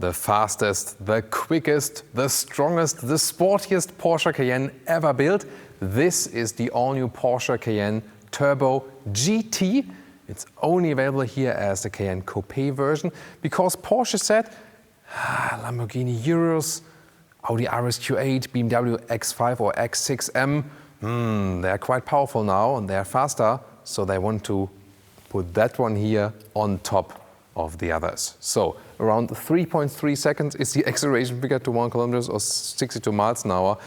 the fastest, the quickest, the strongest, the sportiest Porsche Cayenne ever built. This is the all-new Porsche Cayenne Turbo GT. It's only available here as the Cayenne Coupe version because Porsche said, Lamborghini Urus, Audi RS-Q8, BMW X5 or X6M, they're quite powerful now and they're faster, so they want to put that one here on top of the others. So around 3.3 seconds is the acceleration figure to 1 kilometers or 62 miles an hour.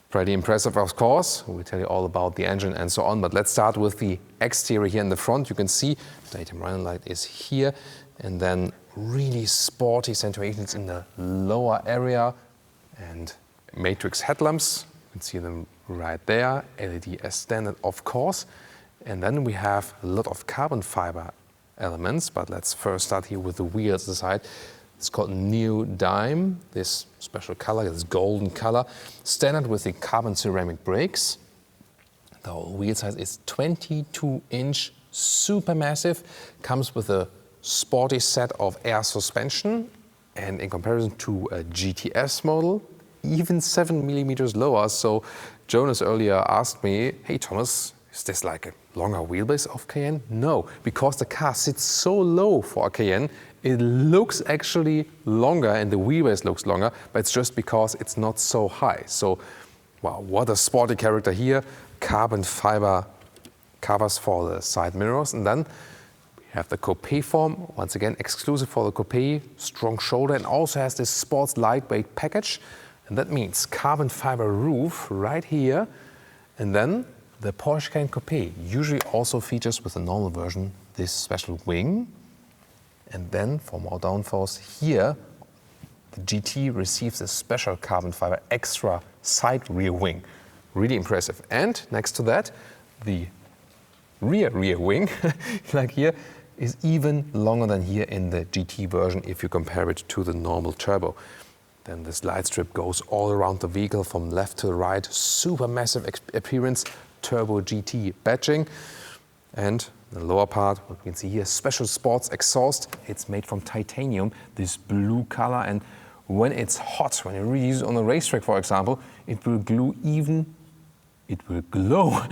Pretty impressive, of course. We'll tell you all about the engine and so on, but let's start with the exterior here in the front. You can see the daytime running light is here, and then really sporty accentuations in the lower area and matrix headlamps. You can see them right there, LED as standard, of course. And then we have a lot of carbon fiber elements, but let's first start here with the wheels at the side. It's called Neodyme, this special color, this golden color, standard with the carbon ceramic brakes. The whole wheel size is 22-inch, super massive, comes with a sporty set of air suspension, and in comparison to a GTS model, even 7 millimeters lower. So Jonas earlier asked me, hey Thomas, is this like a longer wheelbase of Cayenne? No, because the car sits so low for a Cayenne, it looks actually longer and the wheelbase looks longer, but it's just because it's not so high. So, wow, what a sporty character here. Carbon fiber covers for the side mirrors, and then we have the coupe form, once again exclusive for the coupe, strong shoulder, and also has this sports lightweight package. And that means carbon fiber roof right here, and then the Porsche Cayenne Coupe usually also features with the normal version this special wing. And then for more downforce here, the GT receives a special carbon fiber extra side rear wing. Really impressive. And next to that, the rear wing, like here, is even longer than here in the GT version if you compare it to the normal turbo. Then this light strip goes all around the vehicle from left to the right. Super massive appearance, Turbo GT badging. And the lower part, what we can see here, special sports exhaust. It's made from titanium, this blue color. And when it's hot, when you really use it on the racetrack, for example, it will glow even bluer.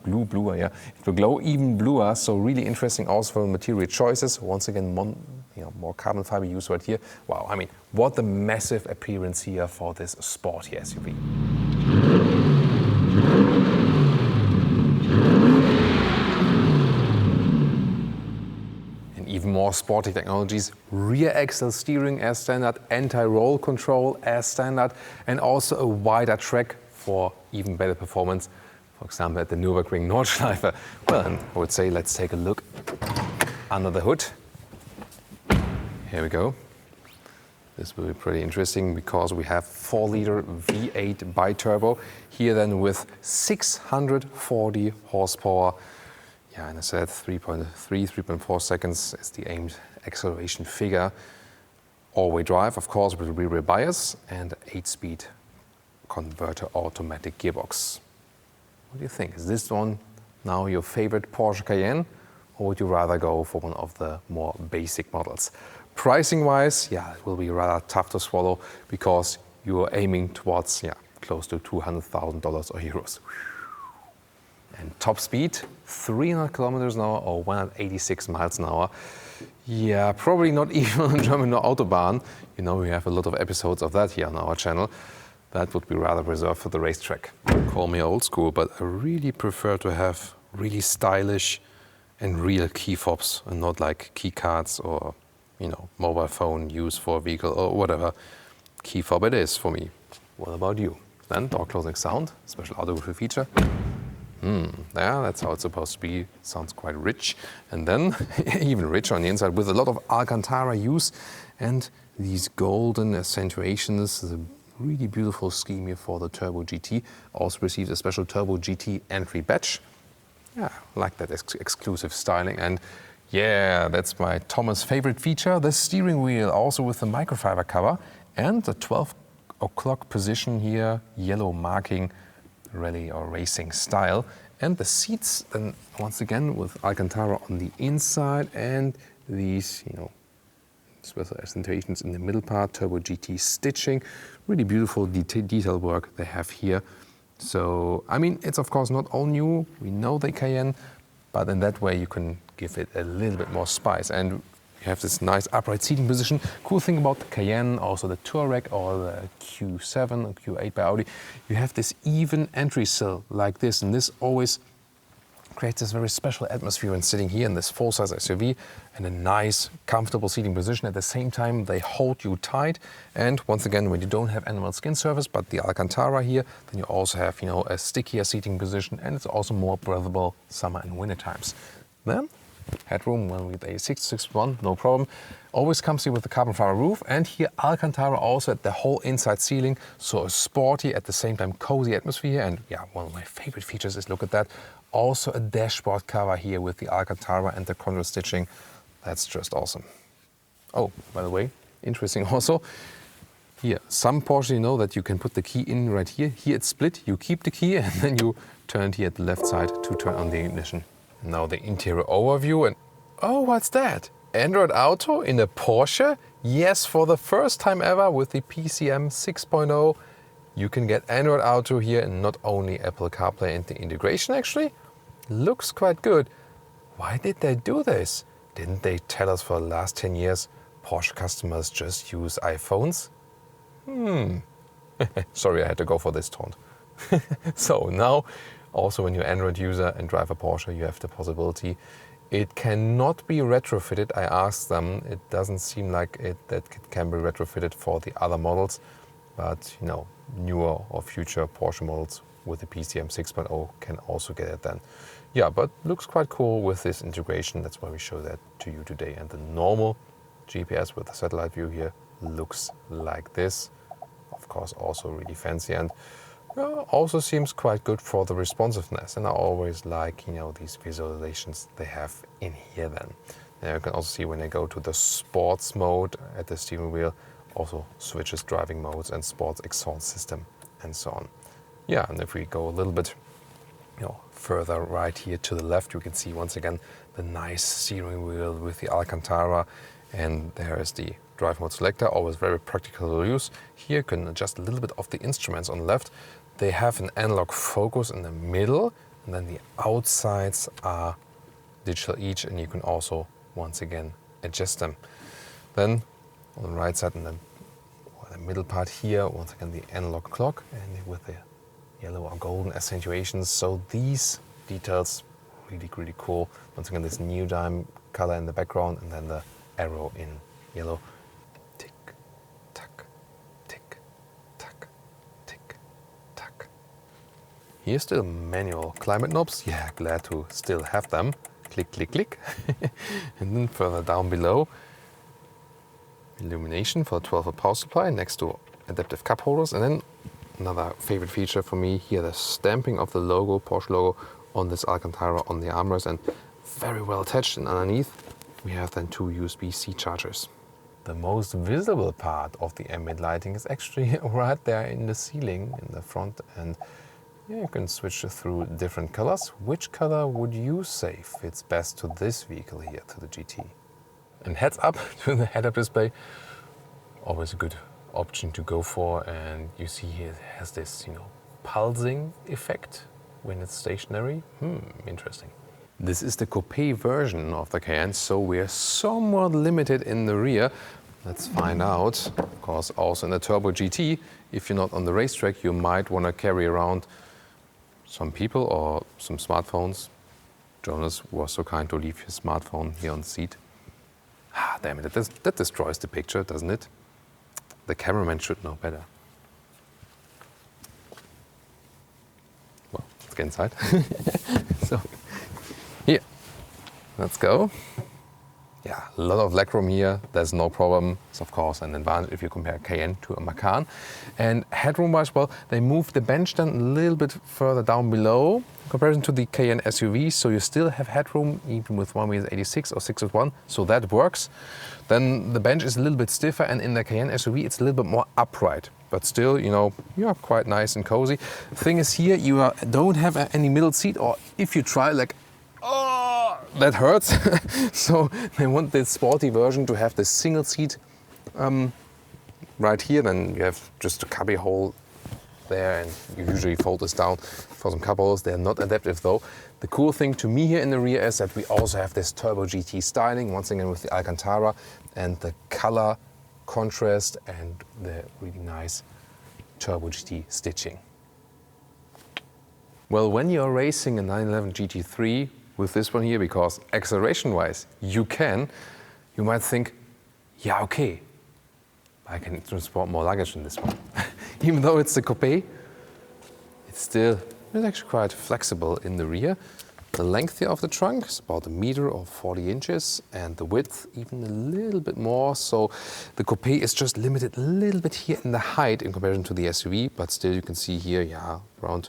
Bluer, yeah. It will glow even bluer. So really interesting also for material choices. Once again, more carbon fiber use right here. Wow, I mean, what a massive appearance here for this sporty SUV. And even more sporty technologies, rear axle steering as standard, anti-roll control as standard, and also a wider track for even better performance, for example at the Nürburgring Nordschleife. Well, and I would say let's take a look under the hood. Here we go. This will be pretty interesting because we have 4-liter V8 bi-turbo here then with 640 horsepower. Yeah, and I said 3.4 seconds is the aimed acceleration figure. All-wheel drive, of course, with rear bias and 8-speed converter automatic gearbox. What do you think? Is this one now your favorite Porsche Cayenne, or would you rather go for one of the more basic models? Pricing-wise, yeah, it will be rather tough to swallow because you are aiming towards, close to $200,000 or euros. And top speed, 300 kilometers an hour or 186 miles an hour. Yeah, probably not even on German Autobahn. You know, we have a lot of episodes of that here on our channel. That would be rather reserved for the racetrack. Call me old school, but I really prefer to have really stylish and real key fobs and not like key cards or, mobile phone used for a vehicle or whatever. Key fob it is for me. What about you? Then door closing sound, special Autogefuel feature. Yeah, that's how it's supposed to be. It sounds quite rich. And then even richer on the inside with a lot of Alcantara use and these golden accentuations, the really beautiful scheme here for the Turbo GT. Also received a special Turbo GT entry badge. Yeah, I like that exclusive styling. And yeah, that's my Thomas' favorite feature, the steering wheel, also with the microfiber cover and the 12 o'clock position here, yellow marking, rally or racing style. And the seats, then once again with Alcantara on the inside and these, special accentuations in the middle part, Turbo GT stitching, really beautiful detail work they have here. So, I mean, it's of course not all new, we know the Cayenne, but in that way you can give it a little bit more spice. And you have this nice upright seating position. Cool thing about the Cayenne, also the Touareg or the Q7 or Q8 by Audi, you have this even entry sill like this, and this always creates this very special atmosphere when sitting here in this full-size SUV and a nice, comfortable seating position. At the same time, they hold you tight. And once again, when you don't have animal skin surface, but the Alcantara here, then you also have, you know, a stickier seating position, and it's also more breathable summer and winter times. Then, headroom, well, with a 661, no problem. Always comes here with the carbon fiber roof, and here Alcantara also at the whole inside ceiling, so a sporty, at the same time cozy atmosphere. And yeah, one of my favorite features is, look at that, also a dashboard cover here with the Alcantara and the contour stitching. That's just awesome. Oh, by the way, interesting also, here, some Porsche, you know that you can put the key in right here. Here it's split, you keep the key and then you turn it here at the left side to turn on the ignition. Now the interior overview, and oh, what's that? Android Auto in a Porsche? Yes, for the first time ever with the PCM 6.0, you can get Android Auto here, and not only Apple CarPlay and the integration actually. Looks quite good. Why did they do this? Didn't they tell us for the last 10 years Porsche customers just use iPhones? Sorry, I had to go for this taunt. So now, also when you're an Android user and drive a Porsche, you have the possibility. It cannot be retrofitted. I asked them. It doesn't seem like that it can be retrofitted for the other models. But, you know, newer or future Porsche models with the PCM 6.0 can also get it then. Yeah, but looks quite cool with this integration. That's why we show that to you today. And the normal GPS with the satellite view here looks like this. Of course, also really fancy, and also seems quite good for the responsiveness. And I always like, you know, these visualizations they have in here then. Now you can also see when I go to the sports mode at the steering wheel, also switches driving modes and sports exhaust system and so on. Yeah, and if we go a little bit, you know, further right here to the left, you can see once again the nice steering wheel with the Alcantara, and there is the drive mode selector, always very practical to use. Here you can adjust a little bit of the instruments on the left. They have an analog focus in the middle, and then the outsides are digital each, and you can also once again adjust them. Then on the right side and the middle part here, once again the analog clock, and with the yellow or golden accentuations. So these details really, really cool. Once again, this neodyme color in the background, and then the arrow in yellow. Tick, tack, tick, tack, tick, tack. Here's still manual climate knobs. Yeah, glad to still have them. Click, click, click. And then further down below, illumination for 12-volt power supply next to adaptive cup holders. And then another favorite feature for me here, the stamping of the logo, Porsche logo, on this Alcantara on the armrest, and very well attached. And underneath we have then two USB-C chargers. The most visible part of the ambient lighting is actually right there in the ceiling in the front, and yeah, you can switch through different colors. Which color would you say fits best to this vehicle here, to the GT? And heads up to the head-up display, always a good option to go for. And you see here it has this, you know, pulsing effect when it's stationary. Interesting. This is the coupe version of the Cayenne, so we're somewhat limited in the rear. Let's find out. Of course, also in the Turbo GT, if you're not on the racetrack, you might want to carry around some people or some smartphones. Jonas was so kind to leave his smartphone here on the seat. Ah, damn it, that destroys the picture, doesn't it? The cameraman should know better. Well, let's get inside. So, here, let's go. Yeah, a lot of legroom here, there's no problem. It's of course an advantage if you compare Cayenne to a Macan. And headroom-wise, well, they moved the bench then a little bit further down below in comparison to the Cayenne SUV, so you still have headroom even with 1.86 or 6.1, so that works. Then the bench is a little bit stiffer, and in the Cayenne SUV it's a little bit more upright. But still, you know, you are quite nice and cozy. The thing is here, you don't have any middle seat, or if you try, like, that hurts. So they want this sporty version to have this single seat right here. Then you have just a cubby hole there, and you usually fold this down for some cup holes. They're not adaptive though. The cool thing to me here in the rear is that we also have this Turbo GT styling, once again with the Alcantara, and the color contrast and the really nice Turbo GT stitching. Well, when you're racing a 911 GT3 with this one here, because acceleration-wise you can, you might think, yeah, okay, I can transport more luggage than this one. Even though it's a coupe, it's actually quite flexible in the rear. The length here of the trunk is about 1 meter or 40 inches, and the width even a little bit more. So the coupe is just limited a little bit here in the height in comparison to the SUV, but still you can see here, yeah, around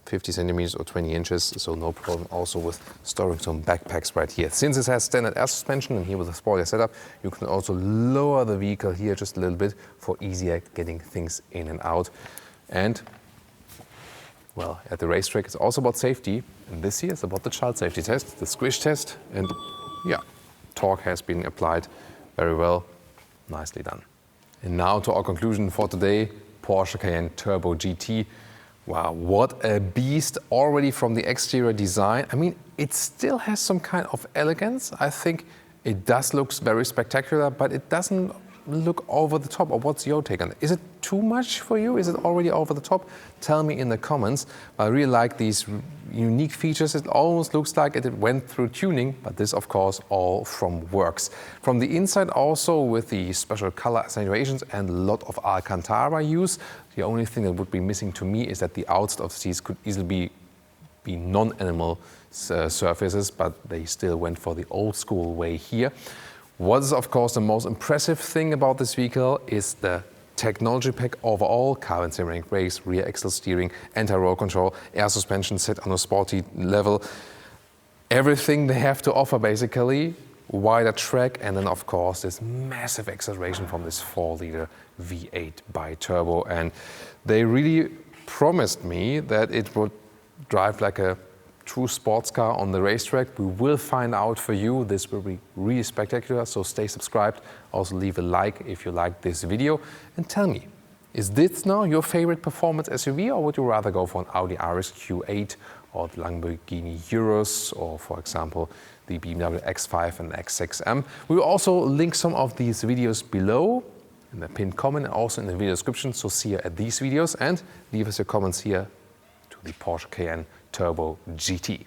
50 centimeters or 20 inches, so no problem also with storing some backpacks right here. Since it has standard air suspension and here with a sportier setup, you can also lower the vehicle here just a little bit for easier getting things in and out. And well, at the racetrack it's also about safety, and this here is about the child safety test, the squish test, and yeah, torque has been applied very well, nicely done. And now to our conclusion for today, Porsche Cayenne Turbo GT. Wow, what a beast already from the exterior design. I mean, it still has some kind of elegance. I think it does look very spectacular, but it doesn't look over the top. Or what's your take on it? Is it too much for you? Is it already over the top? Tell me in the comments. I really like these unique features. It almost looks like it went through tuning, but this of course all from works. From the inside also with the special color accentuations and a lot of Alcantara use. The only thing that would be missing to me is that the outside of these could easily be non-animal surfaces, but they still went for the old school way here. What is of course the most impressive thing about this vehicle is the technology pack overall: carbon ceramic brakes, rear axle steering, anti-roll control, air suspension set on a sporty level. Everything they have to offer basically, wider track, and then of course this massive acceleration from this 4-liter V8 bi-turbo. And they really promised me that it would drive like a true sports car on the racetrack. We will find out for you. This will be really spectacular, so stay subscribed. Also leave a like if you liked this video, and tell me, is this now your favorite performance SUV, or would you rather go for an Audi RS Q8 or the Lamborghini Urus, or for example the BMW X5 and X6M? We will also link some of these videos below in the pinned comment and also in the video description, so see you at these videos, and leave us your comments here to the Porsche Cayenne Turbo GT.